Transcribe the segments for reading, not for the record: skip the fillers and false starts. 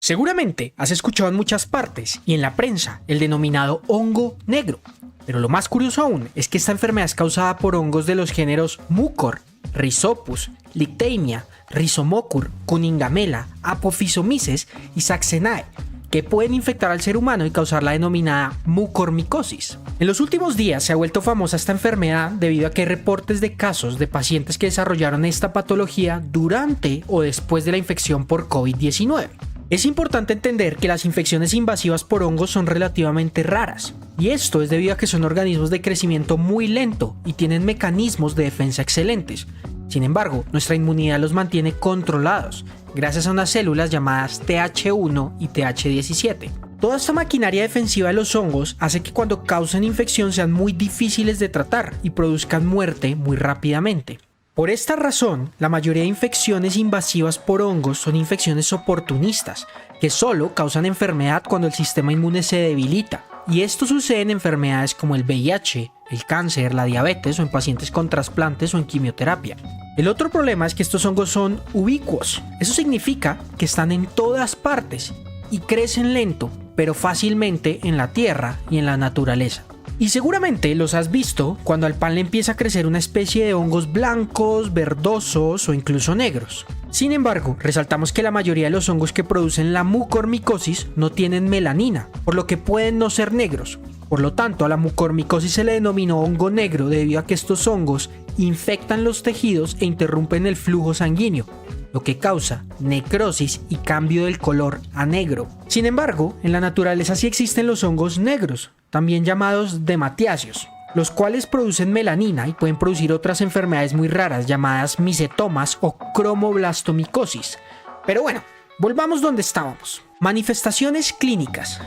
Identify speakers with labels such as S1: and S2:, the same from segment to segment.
S1: Seguramente has escuchado en muchas partes y en la prensa el denominado hongo negro, pero lo más curioso aún es que esta enfermedad es causada por hongos de los géneros Mucor, Rhizopus, Lictemia, Rhizomocur, Cunningamela, Apophysomices y Saxenae, que pueden infectar al ser humano y causar la denominada mucormicosis. En los últimos días se ha vuelto famosa esta enfermedad debido a que hay reportes de casos de pacientes que desarrollaron esta patología durante o después de la infección por COVID-19. Es importante entender que las infecciones invasivas por hongos son relativamente raras, y esto es debido a que son organismos de crecimiento muy lento y tienen mecanismos de defensa excelentes. Sin embargo, nuestra inmunidad los mantiene controlados, gracias a unas células llamadas Th1 y Th17. Toda esta maquinaria defensiva de los hongos hace que cuando causen infección sean muy difíciles de tratar y produzcan muerte muy rápidamente. Por esta razón, la mayoría de infecciones invasivas por hongos son infecciones oportunistas, que solo causan enfermedad cuando el sistema inmune se debilita, y esto sucede en enfermedades como el VIH, el cáncer, la diabetes o en pacientes con trasplantes o en quimioterapia. El otro problema es que estos hongos son ubicuos, eso significa que están en todas partes y crecen lento, pero fácilmente en la tierra y en la naturaleza. Y seguramente los has visto cuando al pan le empieza a crecer una especie de hongos blancos, verdosos o incluso negros. Sin embargo, resaltamos que la mayoría de los hongos que producen la mucormicosis no tienen melanina, por lo que pueden no ser negros. Por lo tanto, a la mucormicosis se le denominó hongo negro debido a que estos hongos infectan los tejidos e interrumpen el flujo sanguíneo, lo que causa necrosis y cambio del color a negro. Sin embargo, en la naturaleza sí existen los hongos negros, también llamados dematiáceos, los cuales producen melanina y pueden producir otras enfermedades muy raras llamadas micetomas o cromoblastomicosis. Pero bueno, volvamos donde estábamos. Manifestaciones clínicas.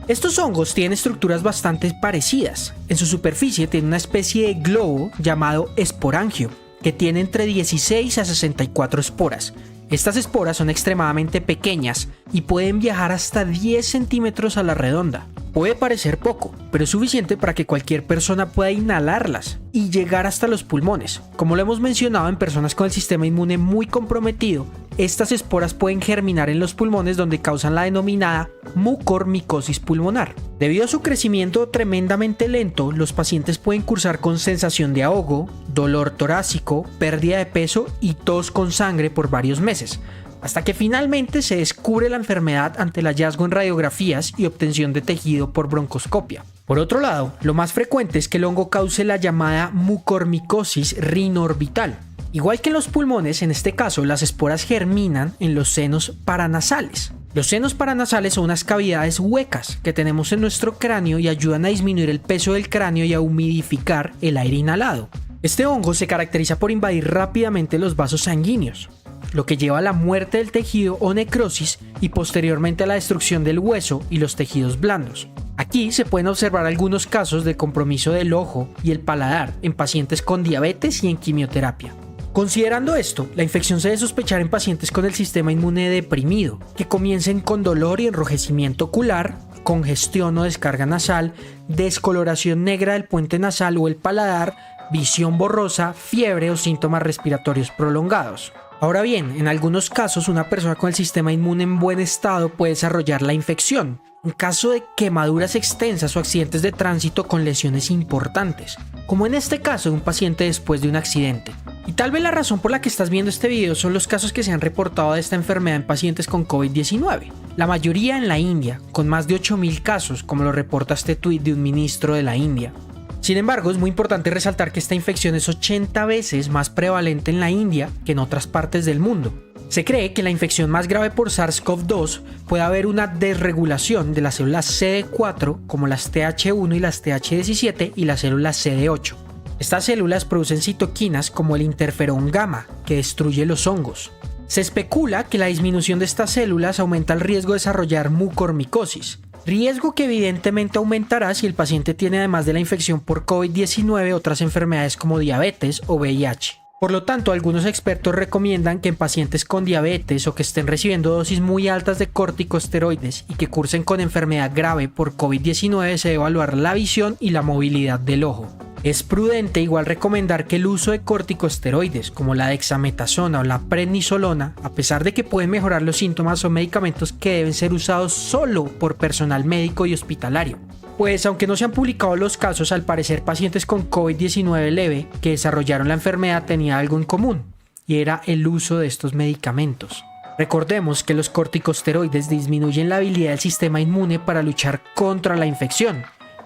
S1: Estos hongos tienen estructuras bastante parecidas. En su superficie tienen una especie de globo llamado esporangio, que tiene entre 16 a 64 esporas. Estas esporas son extremadamente pequeñas y pueden viajar hasta 10 centímetros a la redonda. Puede parecer poco, pero es suficiente para que cualquier persona pueda inhalarlas y llegar hasta los pulmones. Como lo hemos mencionado, en personas con el sistema inmune muy comprometido, estas esporas pueden germinar en los pulmones donde causan la denominada mucormicosis pulmonar. Debido a su crecimiento tremendamente lento, los pacientes pueden cursar con sensación de ahogo, dolor torácico, pérdida de peso y tos con sangre por varios meses, hasta que finalmente se descubre la enfermedad ante el hallazgo en radiografías y obtención de tejido por broncoscopia. Por otro lado, lo más frecuente es que el hongo cause la llamada mucormicosis rinoorbital. Igual que en los pulmones, en este caso las esporas germinan en los senos paranasales. Los senos paranasales son unas cavidades huecas que tenemos en nuestro cráneo y ayudan a disminuir el peso del cráneo y a humidificar el aire inhalado. Este hongo se caracteriza por invadir rápidamente los vasos sanguíneos, lo que lleva a la muerte del tejido o necrosis y posteriormente a la destrucción del hueso y los tejidos blandos. Aquí se pueden observar algunos casos de compromiso del ojo y el paladar en pacientes con diabetes y en quimioterapia. Considerando esto, la infección se debe sospechar en pacientes con el sistema inmune deprimido, que comiencen con dolor y enrojecimiento ocular, congestión o descarga nasal, descoloración negra del puente nasal o el paladar, visión borrosa, fiebre o síntomas respiratorios prolongados. Ahora bien, en algunos casos una persona con el sistema inmune en buen estado puede desarrollar la infección, en caso de quemaduras extensas o accidentes de tránsito con lesiones importantes, como en este caso de un paciente después de un accidente. Y tal vez la razón por la que estás viendo este video son los casos que se han reportado de esta enfermedad en pacientes con COVID-19. La mayoría en la India, con más de 8.000 casos, como lo reporta este tuit de un ministro de la India. Sin embargo, es muy importante resaltar que esta infección es 80 veces más prevalente en la India que en otras partes del mundo. Se cree que en la infección más grave por SARS-CoV-2 puede haber una desregulación de las células CD4 como las Th1 y las Th17 y las células CD8. Estas células producen citoquinas como el interferón gamma, que destruye los hongos. Se especula que la disminución de estas células aumenta el riesgo de desarrollar mucormicosis, riesgo que evidentemente aumentará si el paciente tiene, además de la infección por COVID-19, otras enfermedades como diabetes o VIH. Por lo tanto, algunos expertos recomiendan que en pacientes con diabetes o que estén recibiendo dosis muy altas de corticosteroides y que cursen con enfermedad grave por COVID-19 se debe evaluar la visión y la movilidad del ojo. Es prudente igual recomendar que el uso de corticosteroides como la dexametasona o la prednisolona, a pesar de que pueden mejorar los síntomas, son medicamentos que deben ser usados solo por personal médico y hospitalario. Pues aunque no se han publicado los casos, al parecer pacientes con COVID-19 leve que desarrollaron la enfermedad tenían algo en común, y era el uso de estos medicamentos. Recordemos que los corticosteroides disminuyen la habilidad del sistema inmune para luchar contra la infección,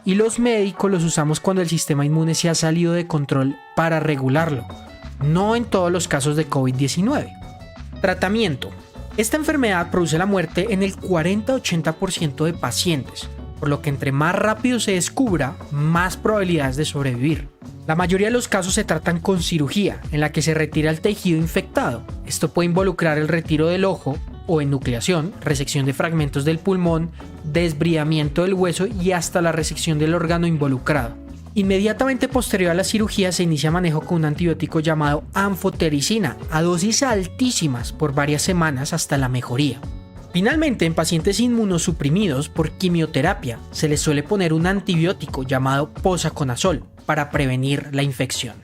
S1: y los médicos los usamos cuando el sistema inmune se ha salido de control para regularlo, no en todos los casos de COVID-19. Tratamiento. Esta enfermedad produce la muerte en el 40-80% de pacientes, por lo que entre más rápido se descubra, más probabilidades de sobrevivir. La mayoría de los casos se tratan con cirugía, en la que se retira el tejido infectado. Esto puede involucrar el retiro del ojo o enucleación, resección de fragmentos del pulmón, desbridamiento del hueso y hasta la resección del órgano involucrado. Inmediatamente posterior a la cirugía se inicia manejo con un antibiótico llamado anfotericina a dosis altísimas por varias semanas hasta la mejoría. Finalmente, en pacientes inmunosuprimidos por quimioterapia se les suele poner un antibiótico llamado posaconazol para prevenir la infección.